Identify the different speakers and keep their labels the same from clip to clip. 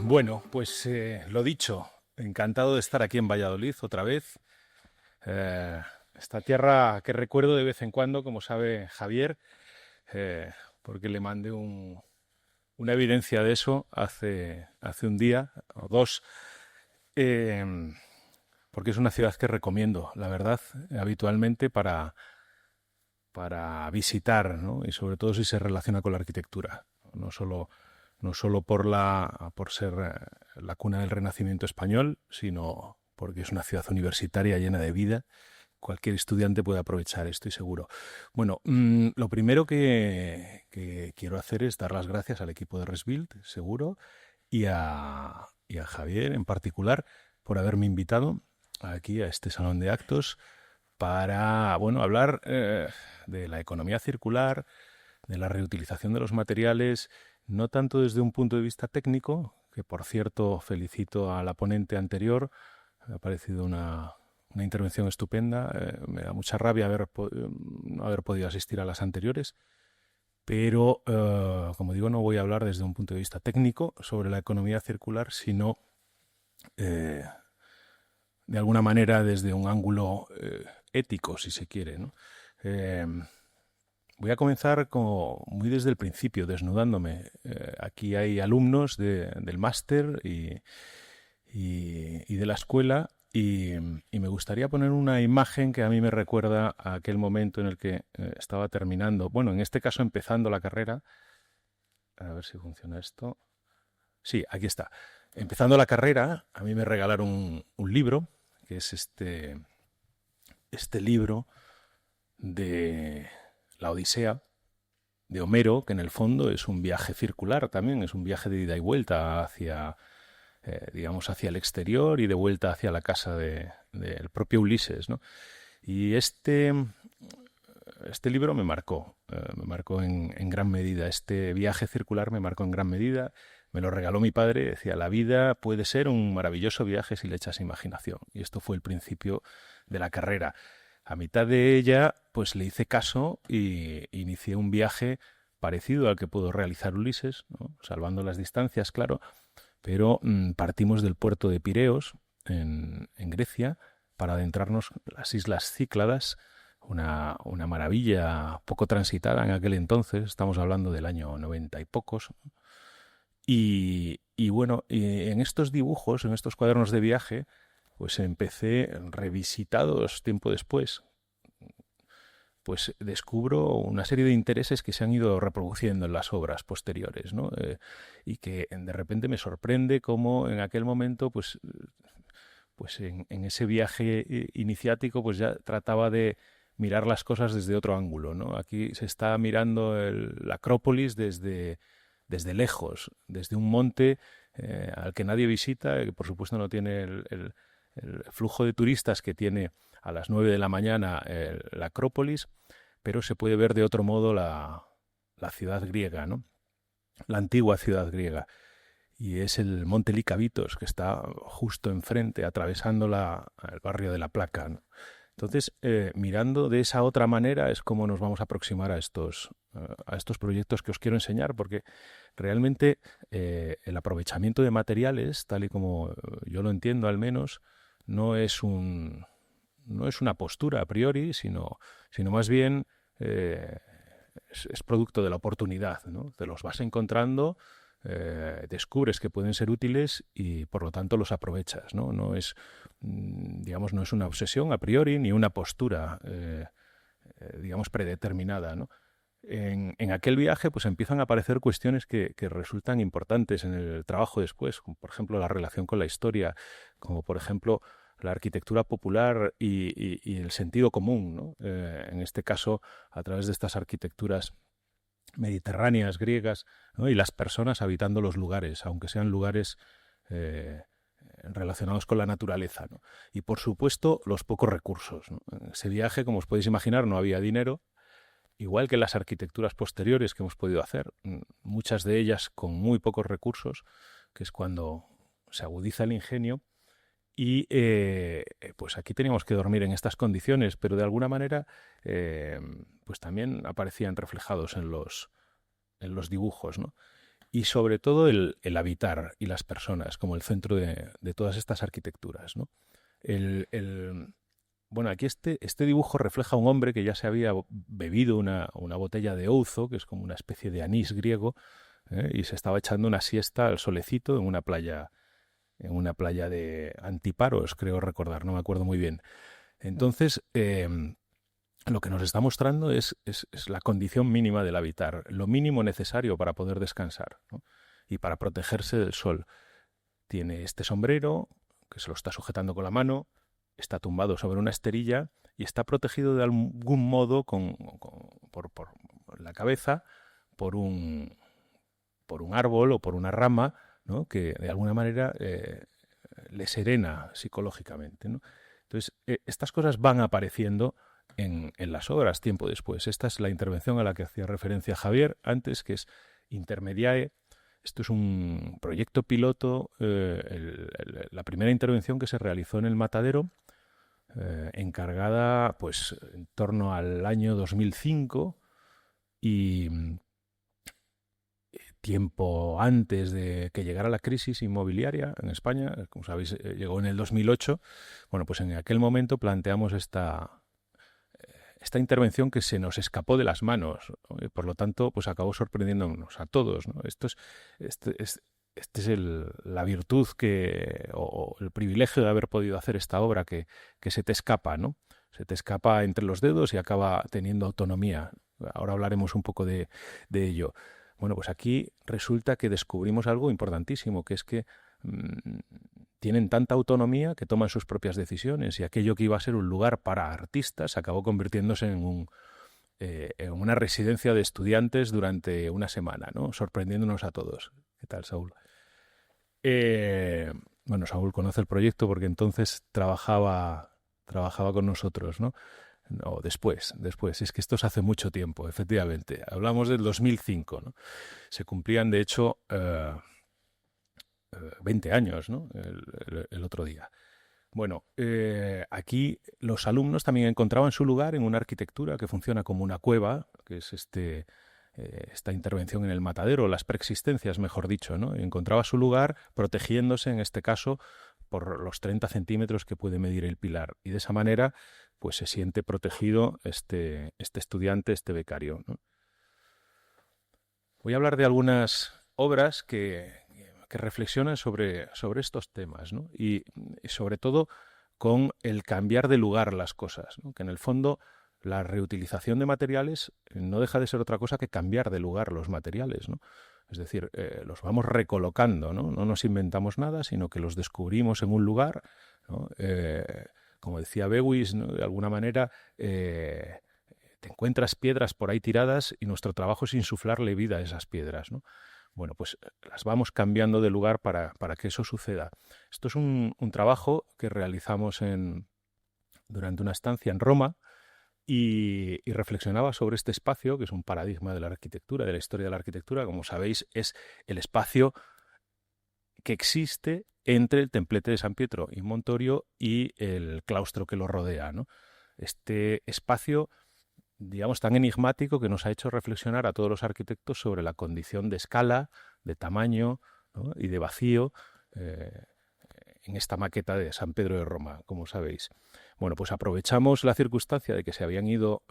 Speaker 1: Bueno, pues lo dicho, encantado de estar aquí en Valladolid otra vez. Eh, Esta tierra que recuerdo de vez en cuando, como sabe Javier, porque le mandé una evidencia de eso hace un día o dos, eh, porque es una ciudad que recomiendo, la verdad, habitualmente para visitar, ¿no? Y sobre todo si se relaciona con la arquitectura, no solo por ser la cuna del Renacimiento español, sino porque es una ciudad universitaria llena de vida. Cualquier estudiante puede aprovechar, estoy seguro. Bueno, lo primero que quiero hacer es dar las gracias al equipo de Resbuild, seguro, y a Javier en particular por haberme invitado aquí a este salón de actos para, bueno, hablar de la economía circular, de la reutilización de los materiales, no tanto desde un punto de vista técnico, que por cierto felicito a la ponente anterior, me ha parecido una intervención estupenda, me da mucha rabia no haber podido asistir a las anteriores, pero como digo, no voy a hablar desde un punto de vista técnico sobre la economía circular, sino eh, de alguna manera desde un ángulo ético, si se quiere, ¿no? Eh, Voy a comenzar como muy desde el principio, desnudándome. Aquí hay alumnos del máster y de la escuela y me gustaría poner una imagen que a mí me recuerda a aquel momento en el que estaba terminando, bueno, en este caso empezando la carrera. A ver si funciona esto. Sí, aquí está. Empezando la carrera, a mí me regalaron un libro, que es este libro de la Odisea de Homero, que en el fondo es un viaje circular también, es un viaje de ida y vuelta digamos, hacia el exterior y de vuelta hacia la casa del propio Ulises, ¿no? Y este libro me marcó en gran medida, este viaje circular me marcó en gran medida, me lo regaló mi padre, decía, la vida puede ser un maravilloso viaje si le echas imaginación, y esto fue el principio de la carrera. A mitad de ella, pues le hice caso y inicié un viaje parecido al que pudo realizar Ulises, ¿no? Salvando las distancias, claro, pero partimos del puerto de Pireos, en Grecia, para adentrarnos en las Islas Cícladas, una maravilla poco transitada en aquel entonces, estamos hablando del año 90 y pocos, y bueno, en estos dibujos, en estos cuadernos de viaje, pues empecé revisitados tiempo después, pues descubro una serie de intereses que se han ido reproduciendo en las obras posteriores, ¿no? Y que de repente me sorprende cómo en aquel momento, pues en ese viaje iniciático, pues ya trataba de mirar las cosas desde otro ángulo, ¿no? Aquí se está mirando la Acrópolis desde lejos, desde un monte al que nadie visita, que por supuesto no tiene el flujo de turistas que tiene a las 9 de la mañana la Acrópolis, pero se puede ver de otro modo la ciudad griega, ¿no? La antigua ciudad griega. Y es el monte Licavitos, que está justo enfrente, atravesando el barrio de La Placa, ¿no? Entonces, mirando de esa otra manera es como nos vamos a aproximar a estos proyectos que os quiero enseñar, porque realmente el aprovechamiento de materiales, tal y como yo lo entiendo al menos, no es una postura a priori, sino más bien es producto de la oportunidad, ¿no? Te los vas encontrando, descubres que pueden ser útiles y por lo tanto los aprovechas, ¿no? No es, digamos, no es una obsesión a priori ni una postura, digamos, predeterminada, ¿no? En aquel viaje pues empiezan a aparecer cuestiones que resultan importantes en el trabajo después, como por ejemplo la relación con la historia, como por ejemplo la arquitectura popular y el sentido común, ¿no? En este caso, a través de estas arquitecturas mediterráneas, griegas, ¿no? Y las personas habitando los lugares, aunque sean lugares eh, relacionados con la naturaleza, ¿no? Y por supuesto, los pocos recursos, ¿no? En ese viaje, como os podéis imaginar, no había dinero, igual que las arquitecturas posteriores que hemos podido hacer, muchas de ellas con muy pocos recursos, que es cuando se agudiza el ingenio. Y pues aquí teníamos que dormir en estas condiciones, pero de alguna manera pues también aparecían reflejados en los dibujos, ¿no? y sobre todo el habitar y las personas como el centro de todas estas arquitecturas, ¿no? El, bueno, aquí este dibujo refleja a un hombre que ya se había bebido una botella de ouzo, que es como una especie de anís griego, y se estaba echando una siesta al solecito en una playa de Antiparos, creo recordar, no me acuerdo muy bien. Entonces, lo que nos está mostrando es la condición mínima del habitar, lo mínimo necesario para poder descansar, ¿no? Y para protegerse del sol. Tiene este sombrero, que se lo está sujetando con la mano, está tumbado sobre una esterilla y está protegido de algún modo por la cabeza por un árbol o por una rama, ¿no? Que de alguna manera le serena psicológicamente, ¿no? Entonces, estas cosas van apareciendo en las obras tiempo después. Esta es la intervención a la que hacía referencia Javier antes, que es Intermediae. Esto es un proyecto piloto, la primera intervención que se realizó en el Matadero, encargada pues en torno al año 2005 y tiempo antes de que llegara la crisis inmobiliaria en España. Como sabéis, llegó en el 2008. Bueno, pues en aquel momento planteamos esta intervención que se nos escapó de las manos, ¿no? Y por lo tanto, pues acabó sorprendiéndonos a todos, ¿no? Este es la virtud o el privilegio de haber podido hacer esta obra que se te escapa, ¿no? Se te escapa entre los dedos y acaba teniendo autonomía. Ahora hablaremos un poco de ello. Bueno, pues aquí resulta que descubrimos algo importantísimo, que es que tienen tanta autonomía que toman sus propias decisiones, y aquello que iba a ser un lugar para artistas acabó convirtiéndose en una residencia de estudiantes durante una semana, ¿no? Sorprendiéndonos a todos. ¿Qué tal, Saúl? Bueno, Saúl conoce el proyecto porque entonces trabajaba con nosotros, ¿no? No, después. Es que esto es hace mucho tiempo, efectivamente. Hablamos del 2005, ¿no? Se cumplían, de hecho, 20 años, ¿no? El otro día. Bueno, aquí los alumnos también encontraban su lugar en una arquitectura que funciona como una cueva, que es esta intervención en el Matadero, las preexistencias, mejor dicho, ¿no? Encontraba su lugar protegiéndose, en este caso, por los 30 centímetros que puede medir el pilar. Y de esa manera, pues se siente protegido este estudiante, este becario, ¿no? Voy a hablar de algunas obras que reflexionan sobre estos temas, ¿no? Y sobre todo con el cambiar de lugar las cosas, ¿no? Que en el fondo la reutilización de materiales no deja de ser otra cosa que cambiar de lugar los materiales, ¿no? Es decir, los vamos recolocando, ¿no? No nos inventamos nada, sino que los descubrimos en un lugar, ¿no? Como decía Bewis, ¿no? De alguna manera te encuentras piedras por ahí tiradas y nuestro trabajo es insuflarle vida a esas piedras, ¿no? Bueno, pues las vamos cambiando de lugar para que eso suceda. Esto es un trabajo que realizamos durante una estancia en Roma y reflexionaba sobre este espacio, que es un paradigma de la arquitectura, de la historia de la arquitectura. Como sabéis, es el espacio que existe entre el templete de San Pietro in Montorio y el claustro que lo rodea, ¿no? Este espacio, digamos, tan enigmático, que nos ha hecho reflexionar a todos los arquitectos sobre la condición de escala, de tamaño, ¿no? Y de vacío en esta maqueta de San Pedro de Roma, como sabéis. Bueno, pues aprovechamos la circunstancia de que se habían ido,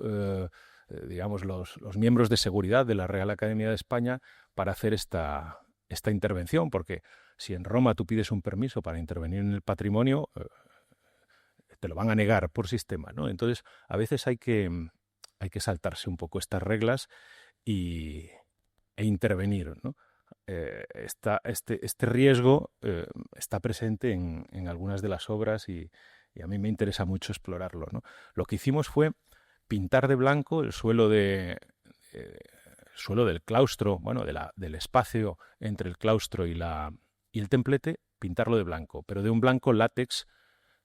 Speaker 1: digamos, los miembros de seguridad de la Real Academia de España para hacer esta intervención, porque si en Roma tú pides un permiso para intervenir en el patrimonio, te lo van a negar por sistema, ¿no? Entonces, a veces hay que saltarse un poco estas reglas e intervenir, ¿no? Este riesgo está presente en algunas de las obras y a mí me interesa mucho explorarlo, ¿no? Lo que hicimos fue pintar de blanco el suelo del claustro, bueno, del espacio entre el claustro y el templete, pintarlo de blanco, pero de un blanco látex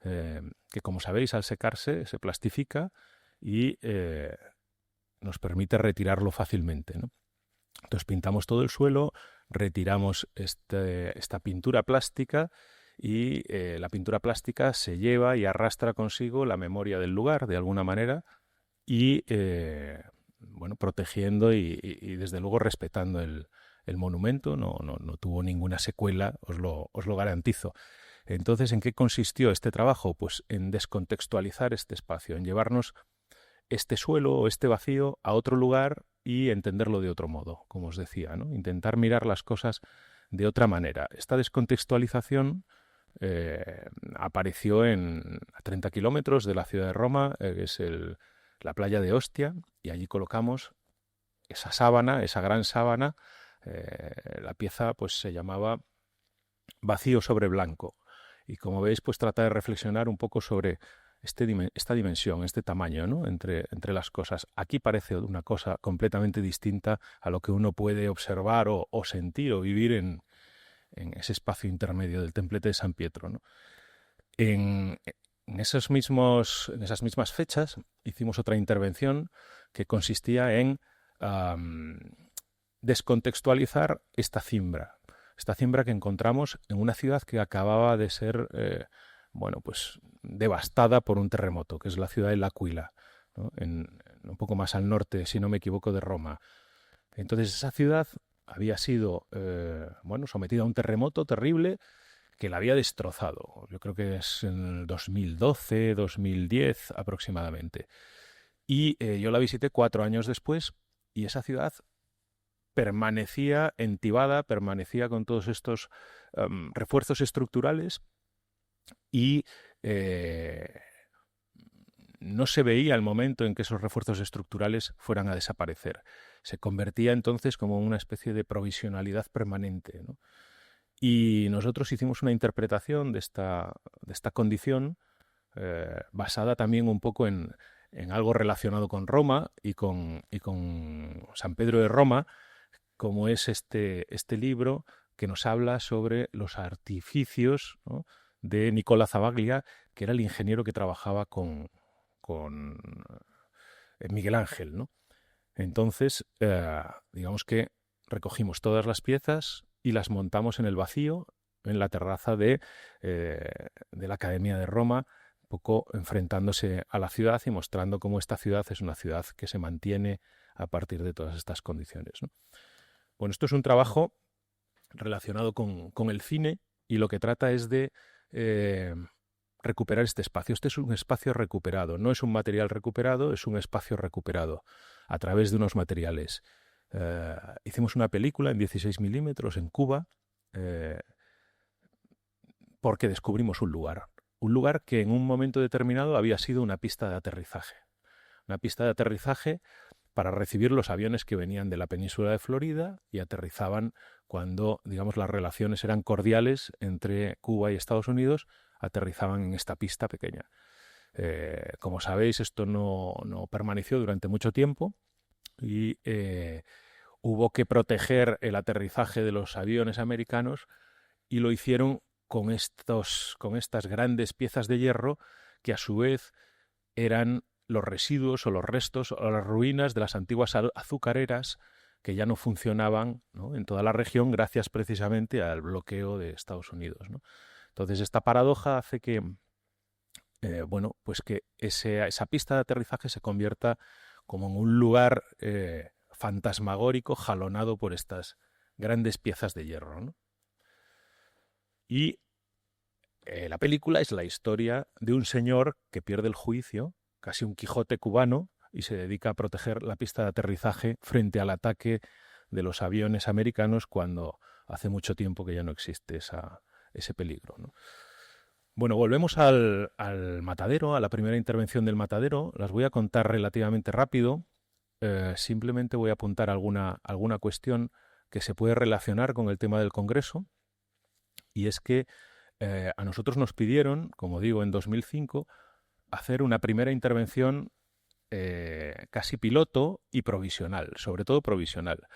Speaker 1: que, como sabéis, al secarse se plastifica y nos permite retirarlo fácilmente, ¿no? Entonces pintamos todo el suelo, retiramos esta pintura plástica y la pintura plástica se lleva y arrastra consigo la memoria del lugar de alguna manera y bueno, protegiendo y desde luego respetando el el monumento, no tuvo ninguna secuela, os lo garantizo. Entonces, ¿en qué consistió este trabajo? Pues en descontextualizar este espacio, en llevarnos este suelo o este vacío a otro lugar y entenderlo de otro modo, como os decía, ¿no? Intentar mirar las cosas de otra manera. Esta descontextualización apareció a 30 kilómetros de la ciudad de Roma, que es la playa de Ostia, y allí colocamos esa sábana, esa gran sábana. La pieza pues se llamaba Vacío sobre blanco. Y como veis, pues trata de reflexionar un poco sobre esta dimensión, este tamaño, ¿no? entre las cosas. Aquí parece una cosa completamente distinta a lo que uno puede observar o sentir o vivir en ese espacio intermedio del templete de San Pietro, ¿no? En esas mismas fechas hicimos otra intervención que consistía en descontextualizar esta cimbra que encontramos en una ciudad que acababa de ser pues devastada por un terremoto, que es la ciudad de L'Aquila, ¿no? Un poco más al norte, si no me equivoco, de Roma. Entonces esa ciudad había sido sometida a un terremoto terrible que la había destrozado. Yo creo que es en el 2012, 2010 aproximadamente. Y yo la visité 4 años después y esa ciudad permanecía entibada, permanecía con todos estos refuerzos estructurales y no se veía el momento en que esos refuerzos estructurales fueran a desaparecer. Se convertía entonces como una especie de provisionalidad permanente, ¿no? Y nosotros hicimos una interpretación de esta condición basada también un poco en algo relacionado con Roma y con San Pedro de Roma, como es este libro que nos habla sobre los artificios, ¿no?, de Nicola Zavaglia, que era el ingeniero que trabajaba con Miguel Ángel, ¿no? Entonces, digamos que recogimos todas las piezas y las montamos en el vacío, en la terraza de la Academia de Roma, un poco enfrentándose a la ciudad y mostrando cómo esta ciudad es una ciudad que se mantiene a partir de todas estas condiciones, ¿no? Bueno, esto es un trabajo relacionado con el cine y lo que trata es de recuperar este espacio. Este es un espacio recuperado, no es un material recuperado, es un espacio recuperado a través de unos materiales. Hicimos una película en 16 milímetros en Cuba porque descubrimos un lugar que en un momento determinado había sido una pista de aterrizaje. Una pista de aterrizaje para recibir los aviones que venían de la península de Florida y aterrizaban cuando, digamos, las relaciones eran cordiales entre Cuba y Estados Unidos, aterrizaban en esta pista pequeña. Como sabéis, esto no permaneció durante mucho tiempo y hubo que proteger el aterrizaje de los aviones americanos y lo hicieron con estas grandes piezas de hierro que a su vez eran los residuos o los restos o las ruinas de las antiguas azucareras que ya no funcionaban, ¿no?, en toda la región gracias precisamente al bloqueo de Estados Unidos, ¿no? Entonces esta paradoja hace que pues que esa pista de aterrizaje se convierta como en un lugar fantasmagórico jalonado por estas grandes piezas de hierro, ¿no? Y la película es la historia de un señor que pierde el juicio, casi un Quijote cubano, y se dedica a proteger la pista de aterrizaje frente al ataque de los aviones americanos cuando hace mucho tiempo que ya no existe ese peligro, ¿no? Bueno, volvemos al matadero, a la primera intervención del matadero. Las voy a contar relativamente rápido. Simplemente voy a apuntar alguna cuestión que se puede relacionar con el tema del Congreso, y es que a nosotros nos pidieron, como digo, en 2005, hacer una primera intervención casi piloto y provisional, sobre todo provisional.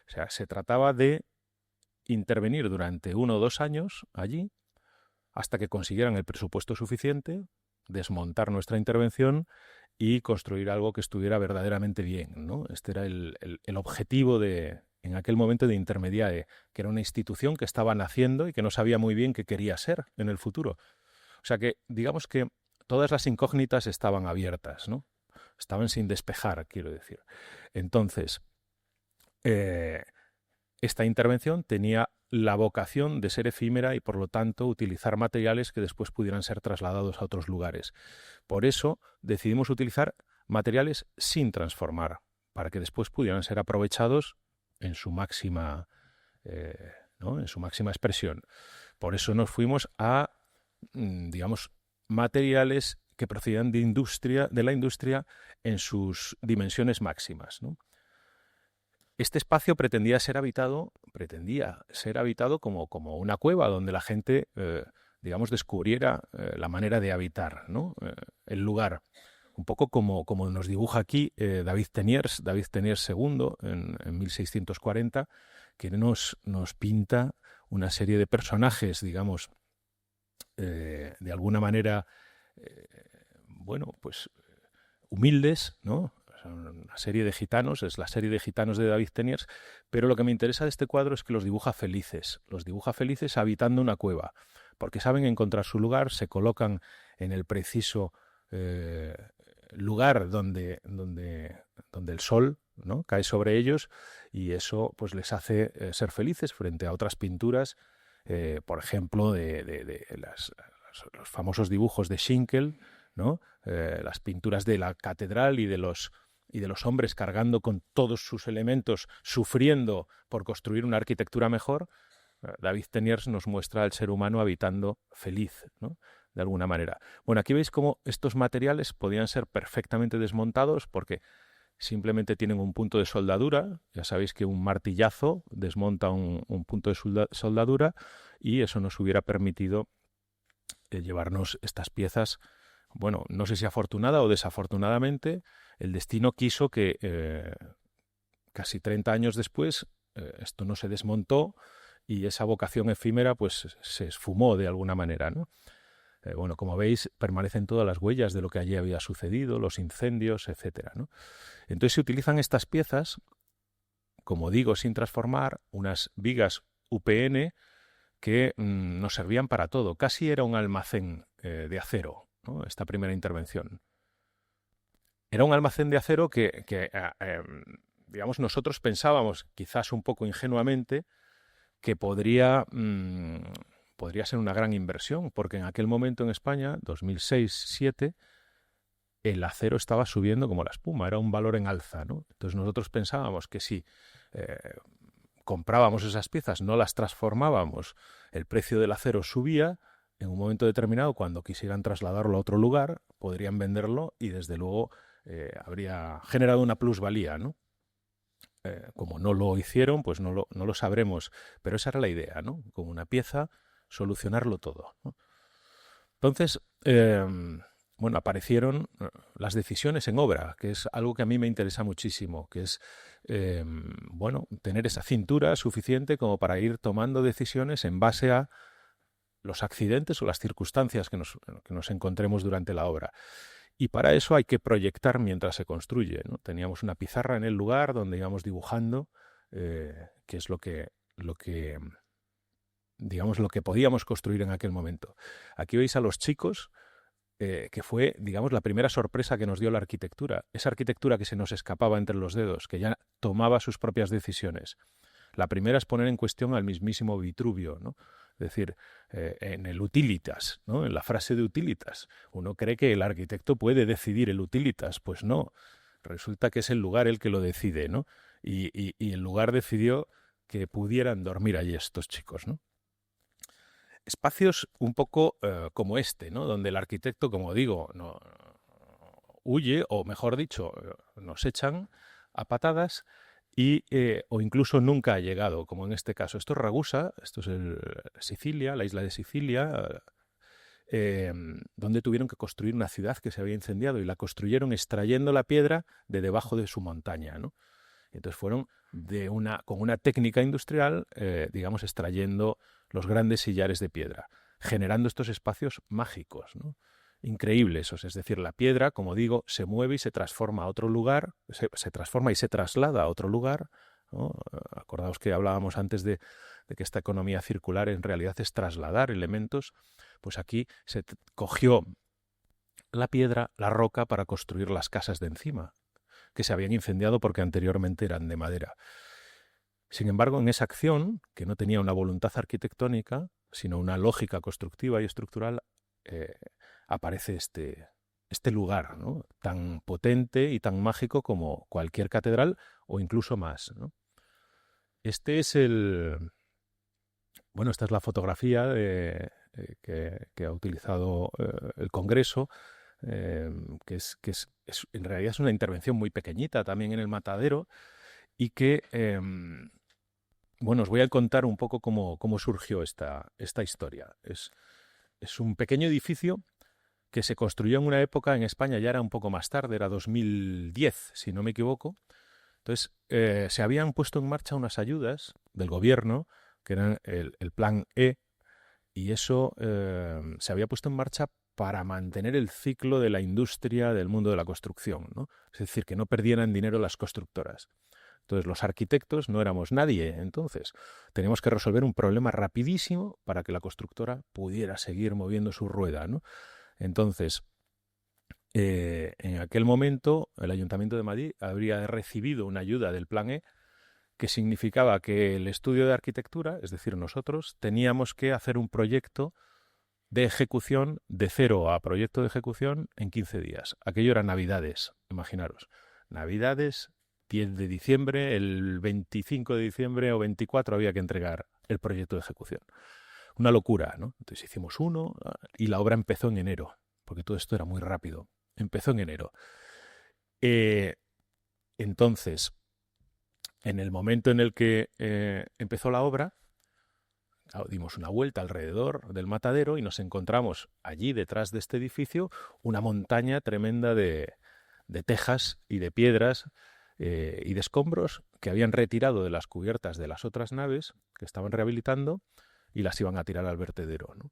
Speaker 1: O sea, se trataba de intervenir durante 1 o 2 años allí hasta que consiguieran el presupuesto suficiente, desmontar nuestra intervención y construir algo que estuviera verdaderamente bien, ¿no? Este era el objetivo en aquel momento de Intermediae, que era una institución que estaba naciendo y que no sabía muy bien qué quería ser en el futuro. O sea que, digamos que todas las incógnitas estaban abiertas, ¿no? Estaban sin despejar, quiero decir. Entonces, esta intervención tenía la vocación de ser efímera y, por lo tanto, utilizar materiales que después pudieran ser trasladados a otros lugares. Por eso decidimos utilizar materiales sin transformar, para que después pudieran ser aprovechados en su máxima, ¿no? en su máxima expresión. Por eso nos fuimos a, digamos, materiales que procedían de la industria en sus dimensiones máximas, ¿no? Este espacio pretendía ser habitado como una cueva donde la gente, digamos, descubriera la manera de habitar, ¿no? El lugar. Un poco como nos dibuja aquí David Teniers II en 1640, que nos pinta una serie de personajes, digamos, de alguna manera, bueno, pues humildes, ¿no? Una serie de gitanos, es la serie de gitanos de David Teniers, pero lo que me interesa de este cuadro es que los dibuja felices habitando una cueva, porque saben encontrar su lugar, se colocan en el preciso lugar donde el sol, ¿no? cae sobre ellos, y eso pues les hace ser felices frente a otras pinturas, por ejemplo, de los famosos dibujos de Schinkel, ¿no? Las pinturas de la catedral y de los hombres cargando con todos sus elementos, sufriendo por construir una arquitectura mejor. David Teniers nos muestra al ser humano habitando feliz, ¿no? de alguna manera. Bueno, aquí veis cómo estos materiales podían ser perfectamente desmontados porque simplemente tienen un punto de soldadura. Ya sabéis que un martillazo desmonta un punto de soldadura, y eso nos hubiera permitido llevarnos estas piezas. Bueno, no sé si afortunada o desafortunadamente, el destino quiso que casi 30 años después esto no se desmontó y esa vocación efímera pues se esfumó de alguna manera, ¿no? Bueno, como veis, permanecen todas las huellas de lo que allí había sucedido, los incendios, etcétera, ¿no? Entonces se utilizan estas piezas, como digo, sin transformar, unas vigas UPN que nos servían para todo. Casi era un almacén de acero, ¿no? Esta primera intervención. Era un almacén de acero que digamos, nosotros pensábamos, quizás un poco ingenuamente, que podría ser una gran inversión, porque en aquel momento en España, 2006-2007, el acero estaba subiendo como la espuma, era un valor en alza, ¿no? Entonces nosotros pensábamos que si comprábamos esas piezas, no las transformábamos, el precio del acero subía. En un momento determinado, cuando quisieran trasladarlo a otro lugar, podrían venderlo y desde luego habría generado una plusvalía, ¿no? Como no lo hicieron, pues no lo sabremos, pero esa era la idea, ¿no? Con una pieza solucionarlo todo, ¿no? Entonces, bueno, aparecieron las decisiones en obra, que es algo que a mí me interesa muchísimo, que es, bueno, tener esa cintura suficiente como para ir tomando decisiones en base a los accidentes o las circunstancias que nos encontremos durante la obra. Y para eso hay que proyectar mientras se construye, ¿no? Teníamos una pizarra en el lugar donde íbamos dibujando, que es lo que digamos, lo que podíamos construir en aquel momento. Aquí veis a los chicos, que fue, digamos, la primera sorpresa que nos dio la arquitectura. Esa arquitectura que se nos escapaba entre los dedos, que ya tomaba sus propias decisiones. La primera es poner en cuestión al mismísimo Vitruvio, ¿no? Es decir, en el utilitas, ¿no? En la frase de utilitas. Uno cree que el arquitecto puede decidir el utilitas. Pues no. Resulta que es el lugar el que lo decide, ¿no? Y el lugar decidió que pudieran dormir allí estos chicos, ¿no? Espacios un poco como este, ¿no? Donde el arquitecto, como digo, no huye, o mejor dicho, nos echan a patadas o incluso nunca ha llegado, como en este caso. Esto es Ragusa, esto es Sicilia, la isla de Sicilia, donde tuvieron que construir una ciudad que se había incendiado y la construyeron extrayendo la piedra de debajo de su montaña, ¿no? Entonces fueron con una técnica industrial, digamos, extrayendo los grandes sillares de piedra, generando estos espacios mágicos, ¿no? Increíbles. Es decir, la piedra, como digo, se mueve y se transforma a otro lugar, se transforma y se traslada a otro lugar, ¿no? Acordaos que hablábamos antes de que esta economía circular en realidad es trasladar elementos. Pues aquí se cogió la piedra, la roca, para construir las casas de encima, que se habían incendiado porque anteriormente eran de madera. Sin embargo, en esa acción, que no tenía una voluntad arquitectónica, sino una lógica constructiva y estructural, aparece este lugar, ¿no? Tan potente y tan mágico como cualquier catedral o incluso más, ¿no? Este es esta es la fotografía que ha utilizado el Congreso, en realidad es una intervención muy pequeñita también en el Matadero y que, os voy a contar un poco cómo surgió esta historia. Es un pequeño edificio que se construyó en una época, en España ya era un poco más tarde, era 2010, si no me equivoco. Entonces, se habían puesto en marcha unas ayudas del gobierno, que eran el Plan E, y eso se había puesto en marcha para mantener el ciclo de la industria del mundo de la construcción, ¿no? Es decir, que no perdieran dinero las constructoras. Entonces, los arquitectos no éramos nadie, entonces teníamos que resolver un problema rapidísimo para que la constructora pudiera seguir moviendo su rueda, ¿no? Entonces, en aquel momento, el Ayuntamiento de Madrid habría recibido una ayuda del Plan E, que significaba que el estudio de arquitectura, es decir, nosotros, teníamos que hacer un proyecto de ejecución de cero a proyecto de ejecución en 15 días. Aquello era Navidades, imaginaros. Navidades, 10 de diciembre, el 25 de diciembre o 24 había que entregar el proyecto de ejecución. Una locura, ¿no? Entonces hicimos uno y la obra empezó en enero, porque todo esto era muy rápido. Empezó en enero. Entonces, en el momento en el que empezó la obra, dimos una vuelta alrededor del Matadero y nos encontramos allí, detrás de este edificio, una montaña tremenda de tejas y de piedras y de escombros que habían retirado de las cubiertas de las otras naves que estaban rehabilitando y las iban a tirar al vertedero, ¿no?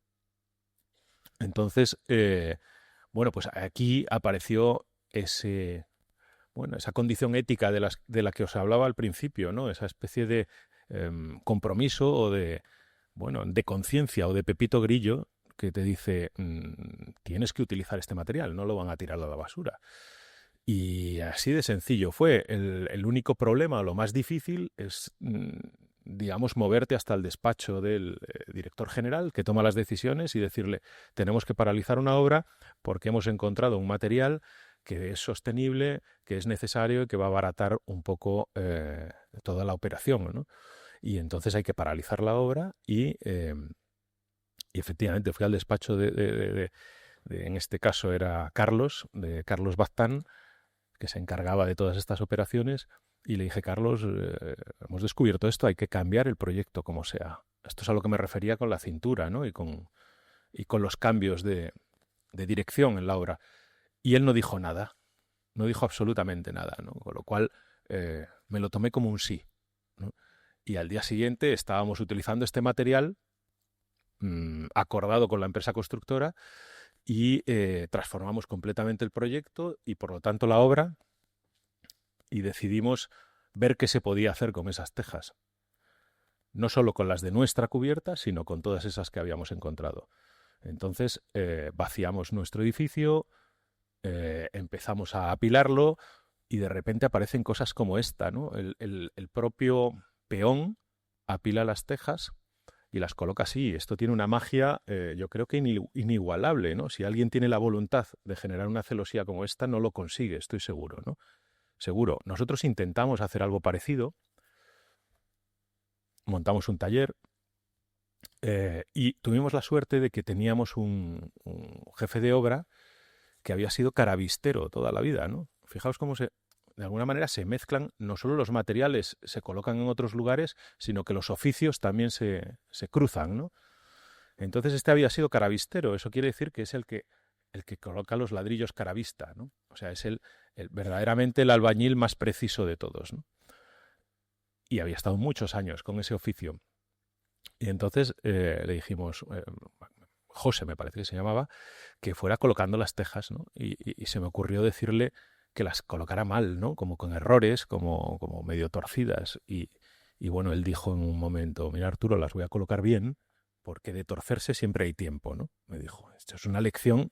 Speaker 1: Entonces, pues aquí apareció esa condición ética de la que os hablaba al principio, ¿no? Esa especie de compromiso o de conciencia o de Pepito Grillo que te dice tienes que utilizar este material, no lo van a tirar a la basura. Y así de sencillo fue. El único problema, lo más difícil, es, digamos, moverte hasta el despacho del director general que toma las decisiones y decirle tenemos que paralizar una obra porque hemos encontrado un material que es sostenible, que es necesario y que va a abaratar un poco toda la operación, ¿no? Y entonces hay que paralizar la obra y efectivamente fui al despacho en este caso era de Carlos Baztán, que se encargaba de todas estas operaciones, y le dije, Carlos, hemos descubierto esto, hay que cambiar el proyecto como sea. Esto es a lo que me refería con la cintura, ¿no? Y con los cambios de dirección en la obra. Y él no dijo nada, no dijo absolutamente nada, ¿no? Con lo cual me lo tomé como un sí, ¿no? Y al día siguiente estábamos utilizando este material acordado con la empresa constructora y transformamos completamente el proyecto y por lo tanto la obra y decidimos ver qué se podía hacer con esas tejas. No solo con las de nuestra cubierta, sino con todas esas que habíamos encontrado. Entonces vaciamos nuestro edificio, empezamos a apilarlo y de repente aparecen cosas como esta, ¿no? El propio peón apila las tejas y las coloca así. Esto tiene una magia, yo creo que inigualable, ¿no? Si alguien tiene la voluntad de generar una celosía como esta, no lo consigue, estoy seguro, ¿no? Seguro. Nosotros intentamos hacer algo parecido, montamos un taller y tuvimos la suerte de que teníamos un jefe de obra que había sido carabistero toda la vida, ¿no? Fijaos cómo de alguna manera se mezclan, no solo los materiales se colocan en otros lugares, sino que los oficios también se cruzan, ¿no? Entonces este había sido carabistero, eso quiere decir que es el que coloca los ladrillos caravista, ¿no? O sea, es verdaderamente el albañil más preciso de todos, ¿no? Y había estado muchos años con ese oficio. Y entonces le dijimos, José me parece que se llamaba, que fuera colocando las tejas, ¿no? Y se me ocurrió decirle que las colocara mal, ¿no? Como con errores, como medio torcidas. Y bueno, él dijo en un momento, mira Arturo, las voy a colocar bien, porque de torcerse siempre hay tiempo, ¿no? Me dijo, esto es una lección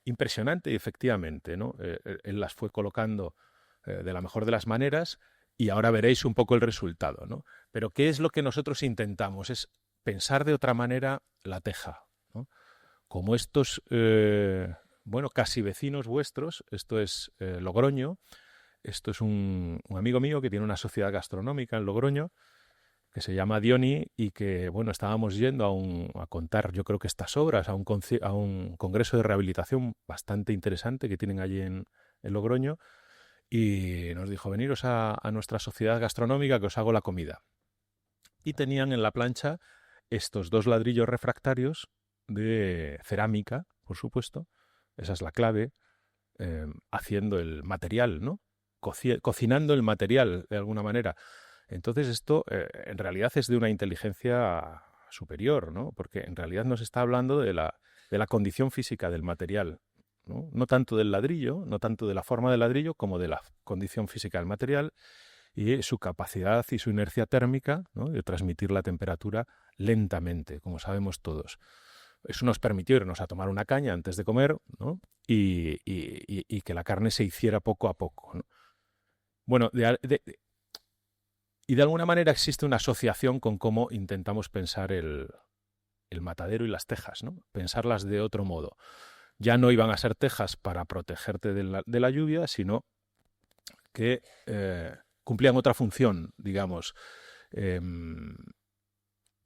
Speaker 1: impresionante y efectivamente, ¿no? Él las fue colocando de la mejor de las maneras y ahora veréis un poco el resultado, ¿no? Pero ¿qué es lo que nosotros intentamos? Es pensar de otra manera la teja, ¿no? Como estos, bueno, casi vecinos vuestros, esto es Logroño, esto es un amigo mío que tiene una sociedad gastronómica en Logroño, que se llama Dioni, y que, bueno, estábamos yendo a contar, yo creo que estas obras, a un congreso de rehabilitación bastante interesante que tienen allí en Logroño, y nos dijo, veniros a nuestra sociedad gastronómica que os hago la comida. Y tenían en la plancha estos 2 ladrillos refractarios de cerámica, por supuesto, esa es la clave, haciendo el material, ¿no? Cocinando el material de alguna manera. Entonces esto en realidad es de una inteligencia superior, ¿no? Porque en realidad nos está hablando de la condición física del material, ¿no? No tanto del ladrillo, no tanto de la forma del ladrillo, como de la condición física del material y su capacidad y su inercia térmica, ¿no? De transmitir la temperatura lentamente, como sabemos todos. Eso nos permitió irnos a tomar una caña antes de comer, ¿no? Y que la carne se hiciera poco a poco, ¿no? Bueno, y de alguna manera existe una asociación con cómo intentamos pensar el matadero y las tejas, ¿no? Pensarlas de otro modo. Ya no iban a ser tejas para protegerte de la lluvia, sino que cumplían otra función, digamos.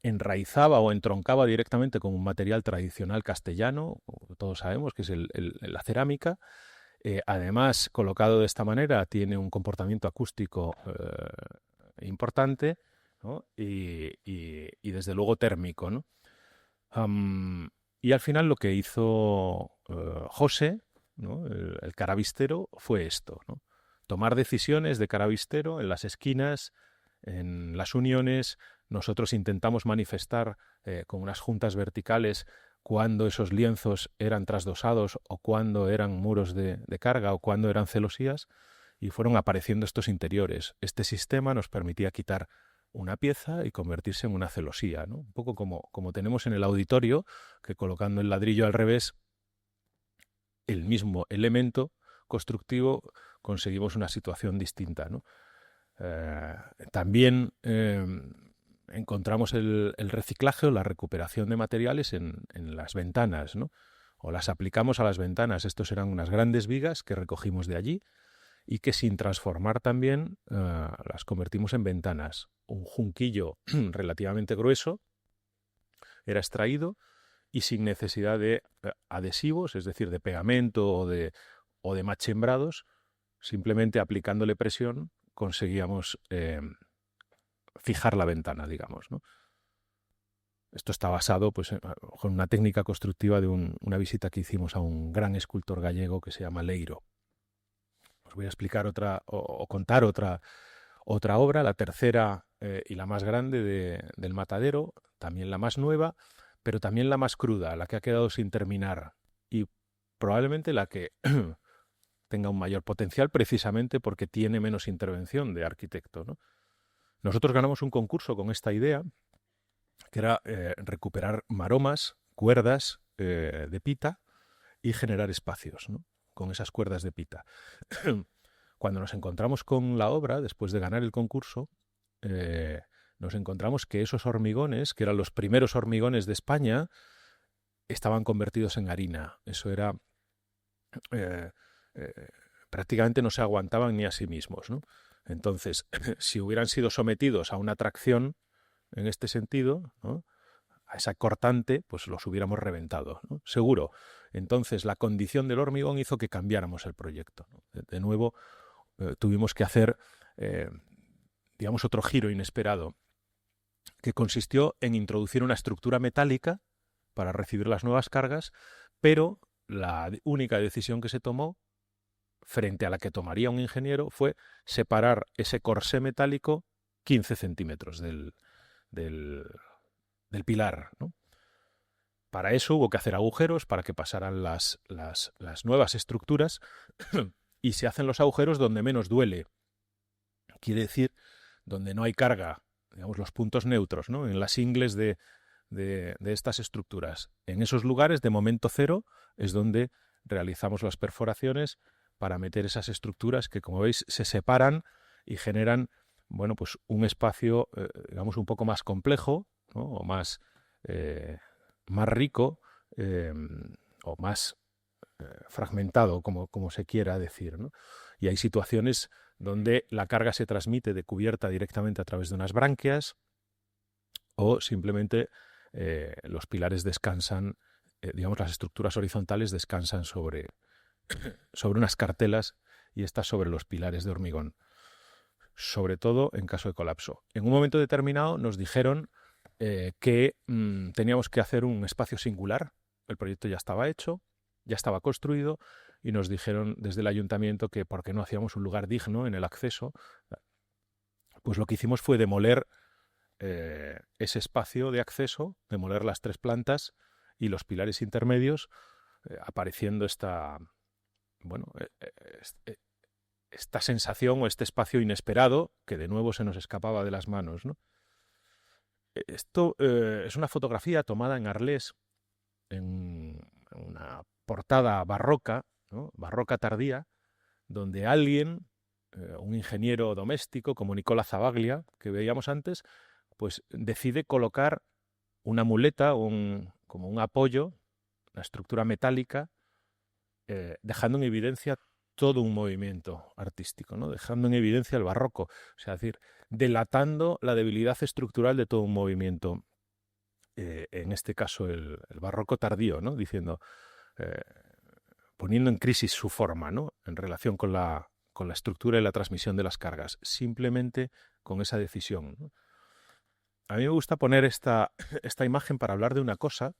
Speaker 1: Enraizaba o entroncaba directamente con un material tradicional castellano, todos sabemos que es la cerámica. Además, colocado de esta manera, tiene un comportamiento acústico importante, ¿no? Y desde luego térmico, ¿no? Y al final lo que hizo José, ¿no? El carabistero, fue esto, ¿no? Tomar decisiones de carabistero en las esquinas, en las uniones. Nosotros intentamos manifestar con unas juntas verticales cuando esos lienzos eran trasdosados o cuando eran muros de carga o cuando eran celosías, y fueron apareciendo estos interiores. Este sistema nos permitía quitar una pieza y convertirse en una celosía, ¿no? Un poco como tenemos en el auditorio, que colocando el ladrillo al revés, el mismo elemento constructivo, conseguimos una situación distinta, ¿no? También encontramos el reciclaje o la recuperación de materiales en las ventanas, ¿no? O las aplicamos a las ventanas. Estos eran unas grandes vigas que recogimos de allí y que sin transformar también las convertimos en ventanas. Un junquillo relativamente grueso era extraído y sin necesidad de adhesivos, es decir, de pegamento o de machembrados, simplemente aplicándole presión conseguíamos fijar la ventana, digamos, ¿no? Esto está basado pues, en una técnica constructiva de una visita que hicimos a un gran escultor gallego que se llama Leiro. Os voy a explicar o contar otra obra, la tercera y la más grande del Matadero, también la más nueva, pero también la más cruda, la que ha quedado sin terminar y probablemente la que tenga un mayor potencial precisamente porque tiene menos intervención de arquitecto, ¿no? Nosotros ganamos un concurso con esta idea, que era recuperar maromas, cuerdas de pita y generar espacios, ¿no? Con esas cuerdas de pita. Cuando nos encontramos con la obra, después de ganar el concurso, nos encontramos que esos hormigones, que eran los primeros hormigones de España, estaban convertidos en harina. Eso era... prácticamente no se aguantaban ni a sí mismos, ¿no? Entonces, si hubieran sido sometidos a una tracción en este sentido, ¿no? A esa cortante, pues los hubiéramos reventado, ¿no? Seguro. Entonces, la condición del hormigón hizo que cambiáramos el proyecto, ¿no? De nuevo, tuvimos que hacer, digamos, otro giro inesperado, que consistió en introducir una estructura metálica para recibir las nuevas cargas, pero la única decisión que se tomó, frente a la que tomaría un ingeniero, fue separar ese corsé metálico 15 centímetros del pilar, ¿no? Para eso hubo que hacer agujeros para que pasaran las nuevas estructuras y se hacen los agujeros donde menos duele. Quiere decir, donde no hay carga, digamos, los puntos neutros, ¿no? En las ingles de estas estructuras. En esos lugares de momento cero es donde realizamos las perforaciones para meter esas estructuras que, como veis, se separan y generan, bueno, pues un espacio, digamos, un poco más complejo, ¿no? O más rico, o más fragmentado, como se quiera decir, ¿no? Y hay situaciones donde la carga se transmite de cubierta directamente a través de unas branquias, o simplemente los pilares descansan, digamos, las estructuras horizontales descansan sobre unas cartelas y estas sobre los pilares de hormigón, sobre todo en caso de colapso. En un momento determinado nos dijeron que teníamos que hacer un espacio singular. El proyecto ya estaba hecho, ya estaba construido, y nos dijeron desde el ayuntamiento que por qué no hacíamos un lugar digno en el acceso. Pues lo que hicimos fue demoler ese espacio de acceso, demoler las 3 plantas y los pilares intermedios, apareciendo esta, bueno, esta sensación o este espacio inesperado que de nuevo se nos escapaba de las manos, ¿no? Esto es una fotografía tomada en Arles, en una portada barroca, ¿no? Barroca tardía, donde alguien, un ingeniero doméstico como Nicola Zavaglia, que veíamos antes, pues decide colocar una muleta, como un apoyo, una estructura metálica, dejando en evidencia todo un movimiento artístico, ¿no? Dejando en evidencia el barroco, o sea, es decir, delatando la debilidad estructural de todo un movimiento, en este caso el barroco tardío, ¿no? Diciendo, eh, poniendo en crisis su forma, ¿no? En relación con la estructura y la transmisión de las cargas, simplemente con esa decisión, ¿no? A mí me gusta poner esta imagen para hablar de una cosa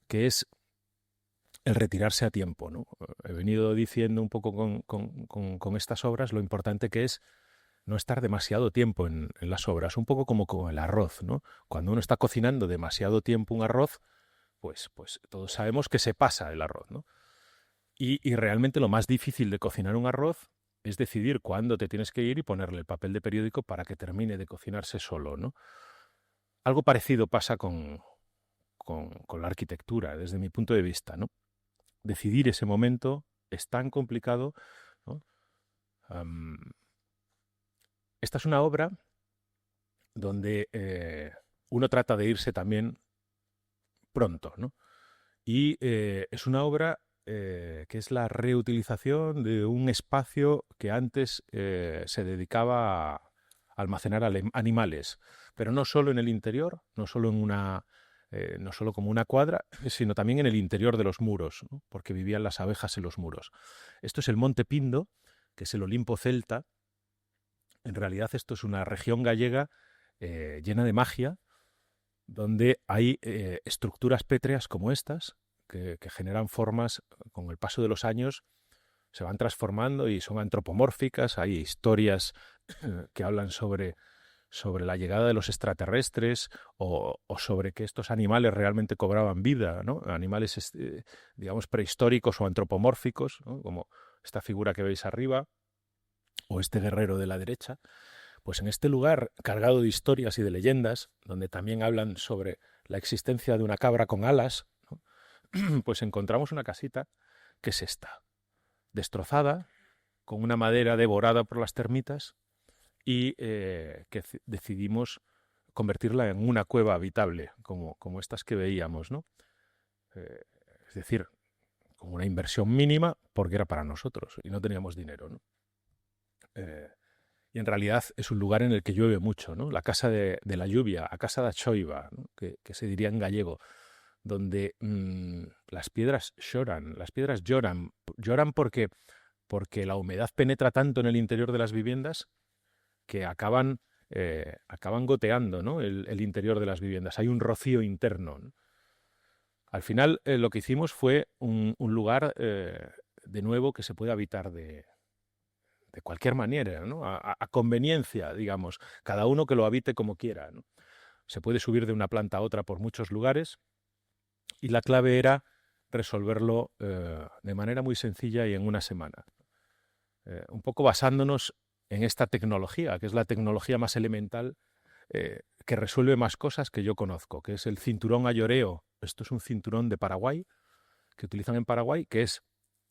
Speaker 1: que es el retirarse a tiempo, ¿no? He venido diciendo un poco con estas obras lo importante que es no estar demasiado tiempo en las obras, un poco como con el arroz, ¿no? Cuando uno está cocinando demasiado tiempo un arroz, pues todos sabemos que se pasa el arroz, ¿no? Y realmente lo más difícil de cocinar un arroz es decidir cuándo te tienes que ir y ponerle el papel de periódico para que termine de cocinarse solo, ¿no? Algo parecido pasa con la arquitectura, desde mi punto de vista, ¿no? Decidir ese momento es tan complicado, ¿no? Esta es una obra donde uno trata de irse también pronto, ¿no? Y es una obra que es la reutilización de un espacio que antes se dedicaba a almacenar animales, pero no solo en el interior, no solo no solo como una cuadra, sino también en el interior de los muros, ¿no? Porque vivían las abejas en los muros. Esto es el Monte Pindo, que es el Olimpo celta. En realidad esto es una región gallega llena de magia, donde hay estructuras pétreas como estas, que generan formas, con el paso de los años, se van transformando y son antropomórficas. Hay historias que hablan sobre la llegada de los extraterrestres, o sobre que estos animales realmente cobraban vida, ¿no? Animales, digamos, prehistóricos o antropomórficos, ¿no? Como esta figura que veis arriba, o este guerrero de la derecha. Pues en este lugar cargado de historias y de leyendas, donde también hablan sobre la existencia de una cabra con alas, ¿no? Pues encontramos una casita que es esta, destrozada, con una madera devorada por las termitas, y que decidimos convertirla en una cueva habitable, como estas que veíamos, ¿no? Es decir, con una inversión mínima, porque era para nosotros y no teníamos dinero, ¿no? Y en realidad es un lugar en el que llueve mucho, ¿no? La casa de la lluvia, a casa da choiva, ¿no? que se diría en gallego, donde las piedras lloran porque la humedad penetra tanto en el interior de las viviendas que acaban goteando, ¿no? el interior de las viviendas. Hay un rocío interno, ¿no? Al final lo que hicimos fue un lugar, de nuevo, que se puede habitar de cualquier manera, ¿no? A conveniencia, digamos, cada uno que lo habite como quiera, ¿no? Se puede subir de una planta a otra por muchos lugares, y la clave era resolverlo de manera muy sencilla y en una semana. Un poco basándonos en esta tecnología, que es la tecnología más elemental, que resuelve más cosas que yo conozco, que es el cinturón ayoreo. Esto es un cinturón de Paraguay, que utilizan en Paraguay, que es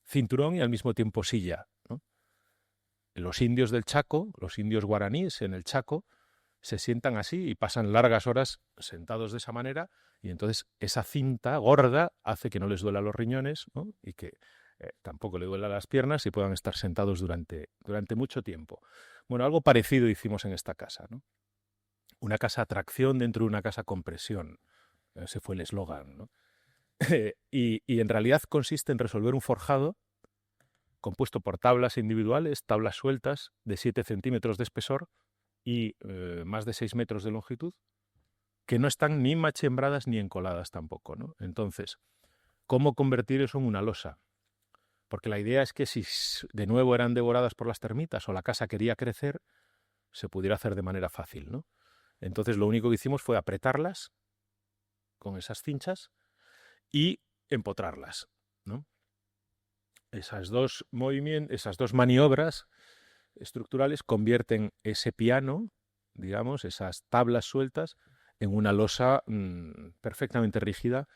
Speaker 1: cinturón y al mismo tiempo silla, ¿no? los indios del Chaco, los indios guaraníes en el Chaco, se sientan así y pasan largas horas sentados de esa manera, y entonces esa cinta gorda hace que no les duela los riñones, ¿no? Y que tampoco le duela las piernas y puedan estar sentados durante mucho tiempo. Bueno, algo parecido hicimos en esta casa, ¿no? Una casa a tracción dentro de una casa con presión. Ese fue el eslogan, ¿no? y en realidad consiste en resolver un forjado compuesto por tablas individuales, tablas sueltas de 7 centímetros de espesor y más de 6 metros de longitud, que no están ni machembradas ni encoladas tampoco, ¿no? Entonces, ¿cómo convertir eso en una losa? Porque la idea es que si de nuevo eran devoradas por las termitas o la casa quería crecer, se pudiera hacer de manera fácil, ¿no? Entonces lo único que hicimos fue apretarlas con esas cinchas y empotrarlas, ¿no? Esas dos maniobras estructurales convierten ese piano, digamos, esas tablas sueltas, en una losa perfectamente rígida.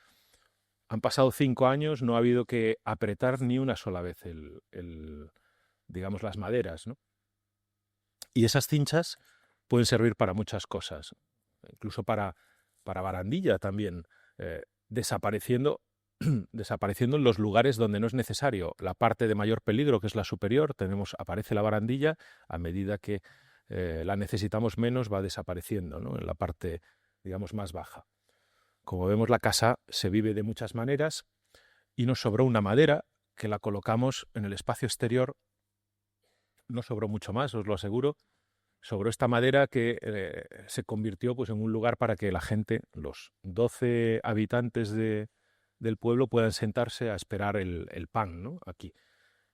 Speaker 1: Han pasado 5 años, no ha habido que apretar ni una sola vez digamos, las maderas, ¿no? Y esas cinchas pueden servir para muchas cosas, incluso para barandilla también, desapareciendo en los lugares donde no es necesario. La parte de mayor peligro, que es la superior, aparece la barandilla, a medida que la necesitamos menos va desapareciendo, ¿no? En la parte, digamos, más baja. Como vemos, la casa se vive de muchas maneras y nos sobró una madera que la colocamos en el espacio exterior. No sobró mucho más, os lo aseguro. Sobró esta madera que se convirtió, pues, en un lugar para que la gente, los 12 habitantes del pueblo, puedan sentarse a esperar el pan, ¿no? Aquí.